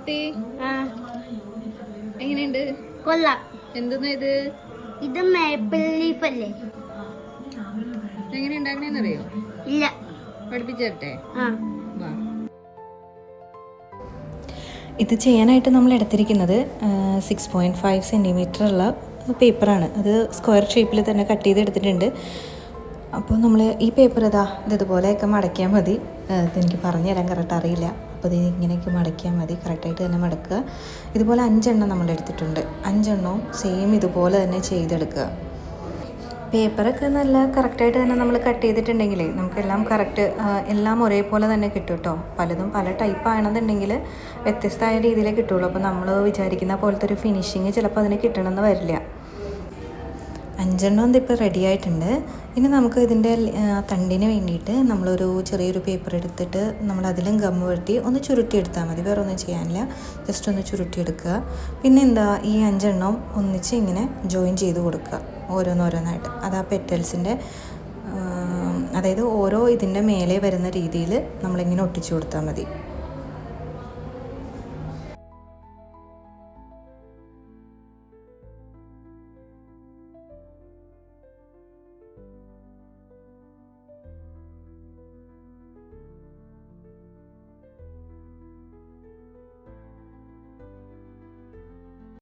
കുട്ടി എങ്ങനെയുണ്ട്? കൊള്ളാം. എന്തെന്നാ ഇത്? ഇത് മേപ്പിൾ ലീഫ് അല്ലേ? എങ്ങനെ ഉണ്ടാക്കണേന്നറിയോ? ഇല്ല. പഠിപ്പിച്ചേരട്ടെ? വാ. ഇത് ചെയ്യാനായിട്ട് നമ്മൾ എടുത്തിരിക്കുന്നത് 6.5 സെൻറ്റിമീറ്റർ ഉള്ള പേപ്പറാണ്. അത് സ്ക്വയർ ഷേപ്പിൽ തന്നെ കട്ട് ചെയ്ത് എടുത്തിട്ടുണ്ട്. അപ്പോൾ നമ്മൾ ഈ പേപ്പർ ഇതുപോലെയൊക്കെ മടക്കിയാൽ മതി. ഇതെനിക്ക് പറഞ്ഞു തരാൻ കറക്റ്റ് അറിയില്ല. അപ്പോൾ ഇത് ഇങ്ങനെയൊക്കെ മടക്കിയാൽ മതി. കറക്റ്റായിട്ട് തന്നെ മടക്കുക. ഇതുപോലെ 5 എണ്ണം നമ്മൾ എടുത്തിട്ടുണ്ട്. 5 എണ്ണവും സെയിം ഇതുപോലെ തന്നെ ചെയ്തെടുക്കുക. പേപ്പറൊക്കെ നല്ല കറക്റ്റായിട്ട് തന്നെ നമ്മൾ കട്ട് ചെയ്തിട്ടുണ്ടെങ്കിൽ നമുക്കെല്ലാം കറക്റ്റ് എല്ലാം ഒരേപോലെ തന്നെ കിട്ടും കേട്ടോ. പലതും പല ടൈപ്പ് ആണെന്നുണ്ടെങ്കിൽ വ്യത്യസ്തമായ രീതിയിലേ കിട്ടുള്ളൂ. അപ്പോൾ നമ്മൾ വിചാരിക്കുന്ന പോലത്തെ ഒരു ഫിനിഷിങ് ചിലപ്പോൾ അതിന് കിട്ടണമെന്ന് വരില്ല. 5 എണ്ണം ഇതിപ്പോൾ റെഡി ആയിട്ടുണ്ട്. ഇനി നമുക്ക് ഇതിൻ്റെ തണ്ടിന് വേണ്ടിയിട്ട് നമ്മളൊരു ചെറിയൊരു പേപ്പർ എടുത്തിട്ട് നമ്മൾ അതിലും ഗം വെട്ടി ഒന്ന് ചുരുട്ടിയെടുത്താൽ മതി. വേറെ ഒന്നും ചെയ്യാനില്ല. ജസ്റ്റ് ഒന്ന് ചുരുട്ടിയെടുക്കുക. പിന്നെ ഈ 5 എണ്ണം ഒന്നിച്ച് ഇങ്ങനെ ജോയിൻ ചെയ്ത് കൊടുക്കുക ഓരോന്നോരോന്നായിട്ട്. അത് ആ പെറ്റൽസിൻ്റെ അതായത് ഓരോ ഇതിൻ്റെ മേലെ വരുന്ന രീതിയിൽ നമ്മളിങ്ങനെ ഒട്ടിച്ചു കൊടുത്താൽ മതി.